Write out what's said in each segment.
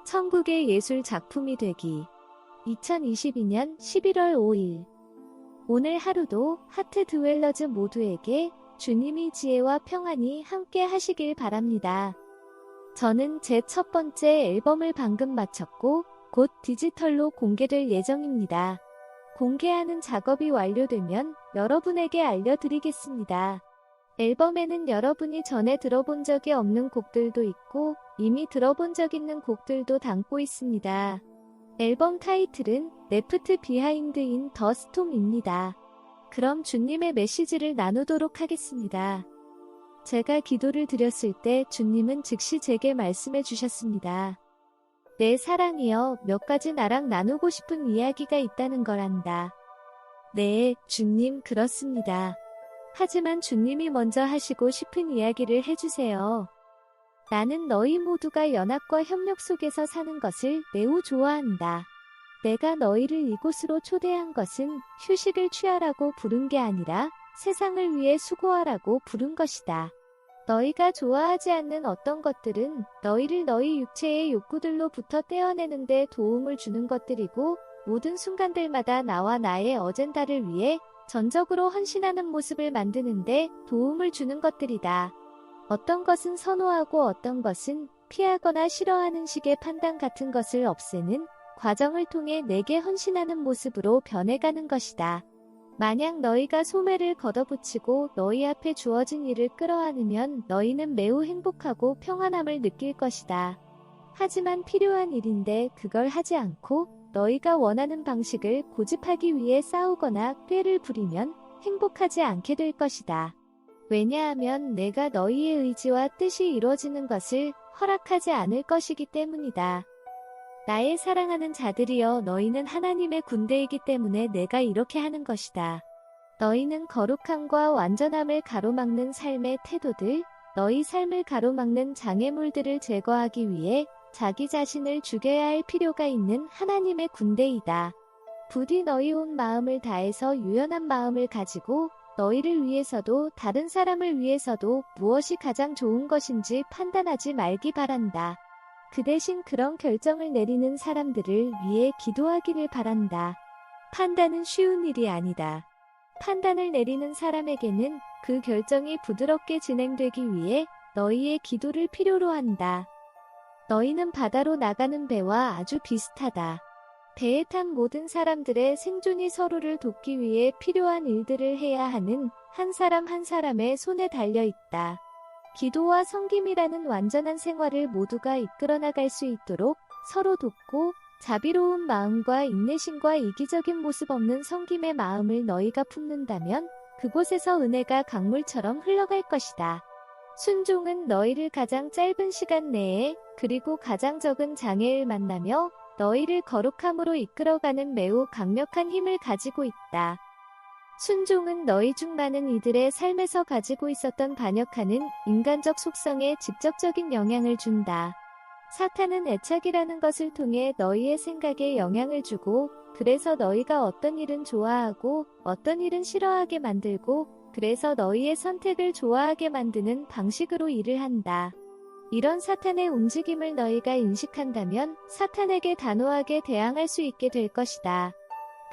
천국의 예술 작품이 되기. 2022년 11월 5일. 오늘 하루도 하트 드웰러즈 모두에게 주님의 지혜와 평안이 함께 하시길 바랍니다. 저는 제 첫 번째 앨범을 방금 마쳤고 곧 디지털로 공개될 예정입니다. 공개하는 작업이 완료되면 여러분에게 알려드리겠습니다. 앨범에는 여러분이 전에 들어본 적이 없는 곡들도 있고 이미 들어본 적 있는 곡들도 담고 있습니다. 앨범 타이틀은 레프트 비하인드 인 더 스톰입니다. 그럼 주님의 메시지를 나누도록 하겠습니다. 제가 기도를 드렸을 때 주님은 즉시 제게 말씀해 주셨습니다. 내 사랑이여, 몇 가지 나랑 나누고 싶은 이야기가 있다는 걸 안다. 네, 주님, 그렇습니다. 하지만 주님이 먼저 하시고 싶은 이야기를 해주세요. 나는 너희 모두가 연합과 협력 속에서 사는 것을 매우 좋아한다. 내가 너희를 이곳으로 초대한 것은 휴식을 취하라고 부른 게 아니라 세상을 위해 수고하라고 부른 것이다. 너희가 좋아하지 않는 어떤 것들은 너희를 너희 육체의 욕구들로부터 떼어내는 데 도움을 주는 것들이고 모든 순간들마다 나와 나의 어젠다를 위해 전적으로 헌신하는 모습을 만드는데 도움을 주는 것들이다. 어떤 것은 선호하고 어떤 것은 피하거나 싫어하는 식의 판단 같은 것을 없애는 과정을 통해 내게 헌신하는 모습으로 변해가는 것이다. 만약 너희가 소매를 걷어붙이고 너희 앞에 주어진 일을 끌어안으면 너희는 매우 행복하고 평안함을 느낄 것이다. 하지만 필요한 일인데 그걸 하지 않고 너희가 원하는 방식을 고집하기 위해 싸우거나 꾀를 부리면 행복하지 않게 될 것이다. 왜냐하면 내가 너희의 의지와 뜻이 이루어지는 것을 허락하지 않을 것이기 때문이다. 나의 사랑하는 자들이여, 너희는 하나님의 군대이기 때문에 내가 이렇게 하는 것이다. 너희는 거룩함과 완전함을 가로막는 삶의 태도들, 너희 삶을 가로막는 장애물들을 제거하기 위해 자기 자신을 죽여야 할 필요가 있는 하나님의 군대이다. 부디 너희 온 마음을 다해서 유연한 마음을 가지고 너희를 위해서도 다른 사람을 위해서도 무엇이 가장 좋은 것인지 판단하지 말기 바란다. 그 대신 그런 결정을 내리는 사람들을 위해 기도하기를 바란다. 판단은 쉬운 일이 아니다. 판단을 내리는 사람에게는 그 결정이 부드럽게 진행되기 위해 너희의 기도를 필요로 한다. 너희는 바다로 나가는 배와 아주 비슷하다. 배에 탄 모든 사람들의 생존이 서로를 돕기 위해 필요한 일들을 해야 하는 한 사람 한 사람의 손에 달려 있다. 기도와 섬김이라는 완전한 생활을 모두가 이끌어 나갈 수 있도록 서로 돕고 자비로운 마음과 인내심과 이기적인 모습 없는 섬김의 마음을 너희가 품는다면 그곳에서 은혜가 강물처럼 흘러갈 것이다. 순종은 너희를 가장 짧은 시간 내에 그리고 가장 적은 장애를 만나며 너희를 거룩함으로 이끌어가는 매우 강력한 힘을 가지고 있다. 순종은 너희 중 많은 이들의 삶에서 가지고 있었던 반역하는 인간적 속성에 직접적인 영향을 준다. 사탄은 애착이라는 것을 통해 너희의 생각에 영향을 주고 그래서 너희가 어떤 일은 좋아하고 어떤 일은 싫어하게 만들고 그래서 너희의 선택을 좋아하게 만드는 방식으로 일을 한다. 이런 사탄의 움직임을 너희가 인식한다면 사탄에게 단호하게 대항할 수 있게 될 것이다.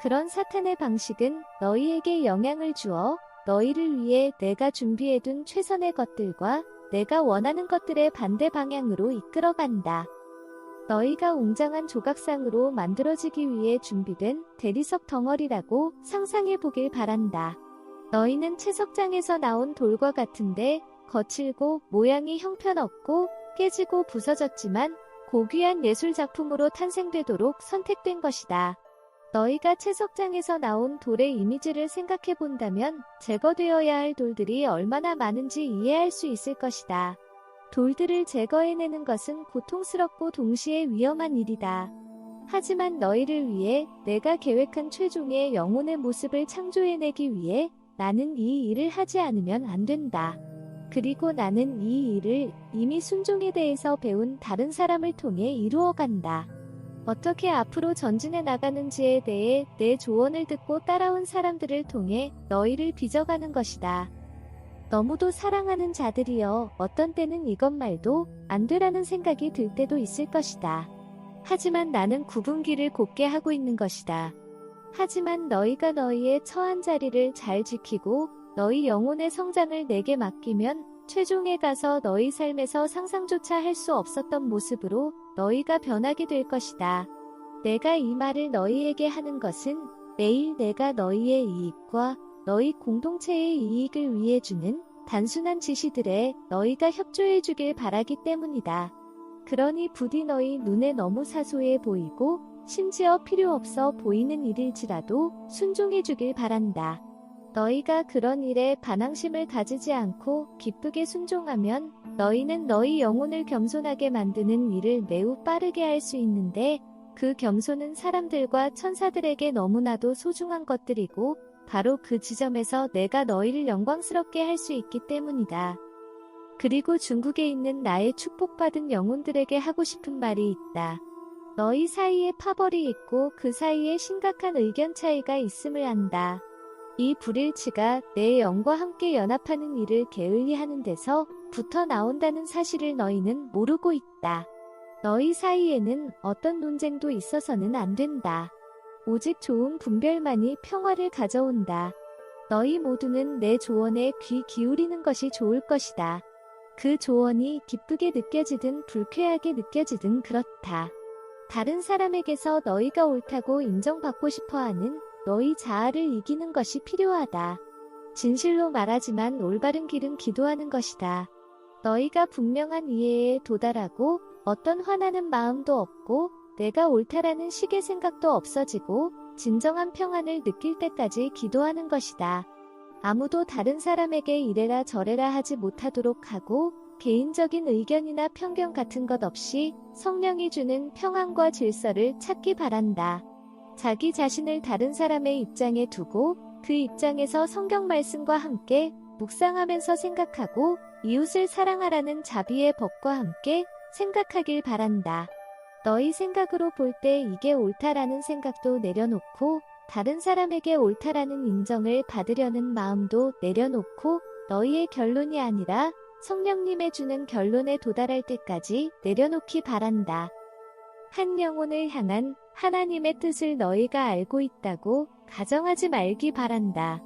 그런 사탄의 방식은 너희에게 영향을 주어 너희를 위해 내가 준비해둔 최선의 것들과 내가 원하는 것들의 반대 방향으로 이끌어간다. 너희가 웅장한 조각상으로 만들어지기 위해 준비된 대리석 덩어리라고 상상해 보길 바란다. 너희는 채석장에서 나온 돌과 같은데 거칠고 모양이 형편없고 깨지고 부서졌지만 고귀한 예술작품으로 탄생되도록 선택된 것이다. 너희가 채석장에서 나온 돌의 이미지를 생각해 본다면 제거되어야 할 돌들이 얼마나 많은지 이해할 수 있을 것이다. 돌들을 제거해내는 것은 고통스럽고 동시에 위험한 일이다. 하지만 너희를 위해 내가 계획한 최종의 영혼의 모습을 창조해내기 위해 나는 이 일을 하지 않으면 안 된다. 그리고 나는 이 일을 이미 순종에 대해서 배운 다른 사람을 통해 이루어간다. 어떻게 앞으로 전진해 나가는지에 대해 내 조언을 듣고 따라온 사람들을 통해 너희를 빚어가는 것이다. 너무도 사랑하는 자들이여, 어떤 때는 이것 말도 안 되라는 생각이 들 때도 있을 것이다. 하지만 나는 굽은 길을 곧게 하고 있는 것이다. 하지만 너희가 너희의 처한 자리를 잘 지키고 너희 영혼의 성장을 내게 맡기면 최종에 가서 너희 삶에서 상상조차 할 수 없었던 모습으로 너희가 변하게 될 것이다. 내가 이 말을 너희에게 하는 것은 매일 내가 너희의 이익과 너희 공동체의 이익을 위해 주는 단순한 지시들에 너희가 협조해 주길 바라기 때문이다. 그러니 부디 너희 눈에 너무 사소해 보이고 심지어 필요 없어 보이는 일일지라도 순종해 주길 바란다. 너희가 그런 일에 반항심을 가지지 않고 기쁘게 순종하면 너희는 너희 영혼을 겸손하게 만드는 일을 매우 빠르게 할 수 있는데 그 겸손은 사람들과 천사들에게 너무나도 소중한 것들이고 바로 그 지점에서 내가 너희를 영광스럽게 할 수 있기 때문이다. 그리고 중국에 있는 나의 축복받은 영혼들에게 하고 싶은 말이 있다. 너희 사이에 파벌이 있고 그 사이에 심각한 의견 차이가 있음을 안다. 이 불일치가 내 영과 함께 연합하는 일을 게을리하는 데서 부터 나온다는 사실을 너희는 모르고 있다. 너희 사이에는 어떤 논쟁도 있어서는 안 된다. 오직 좋은 분별만이 평화를 가져온다. 너희 모두는 내 조언에 귀 기울이는 것이 좋을 것이다. 그 조언이 기쁘게 느껴지든 불쾌하게 느껴지든 그렇다. 다른 사람에게서 너희가 옳다고 인정받고 싶어하는 너희 자아를 이기는 것이 필요하다. 진실로 말하지만 올바른 길은 기도하는 것이다. 너희가 분명한 이해에 도달하고 어떤 화나는 마음도 없고 내가 옳다라는 식의 생각도 없어지고 진정한 평안을 느낄 때까지 기도하는 것이다. 아무도 다른 사람에게 이래라 저래라 하지 못하도록 하고 개인적인 의견이나 편견 같은 것 없이 성령이 주는 평안과 질서를 찾기 바란다. 자기 자신을 다른 사람의 입장에 두고 그 입장에서 성경 말씀과 함께 묵상하면서 생각하고 이웃을 사랑하라는 자비의 법과 함께 생각하길 바란다. 너희 생각으로 볼 때 이게 옳다라는 생각도 내려놓고 다른 사람에게 옳다라는 인정을 받으려는 마음도 내려놓고 너희의 결론이 아니라 성령님의 주는 결론에 도달할 때까지 내려놓기 바란다. 한 영혼을 향한 하나님의 뜻을 너희가 알고 있다고 가정하지 말기 바란다.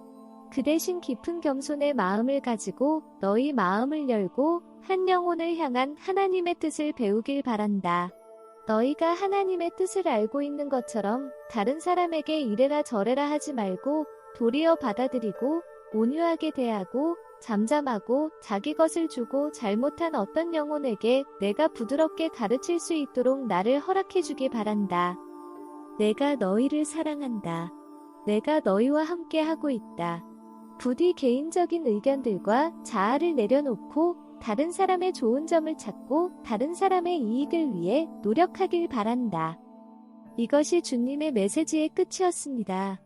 그 대신 깊은 겸손의 마음을 가지고 너희 마음을 열고 한 영혼을 향한 하나님의 뜻을 배우길 바란다. 너희가 하나님의 뜻을 알고 있는 것처럼 다른 사람에게 이래라 저래라 하지 말고 도리어 받아들이고 온유하게 대하고 잠잠하고 자기 것을 주고 잘못한 어떤 영혼에게 내가 부드럽게 가르칠 수 있도록 나를 허락해 주기 바란다. 내가 너희를 사랑한다. 내가 너희와 함께 하고 있다. 부디 개인적인 의견들과 자아를 내려놓고 다른 사람의 좋은 점을 찾고 다른 사람의 이익을 위해 노력하길 바란다. 이것이 주님의 메시지의 끝이었습니다.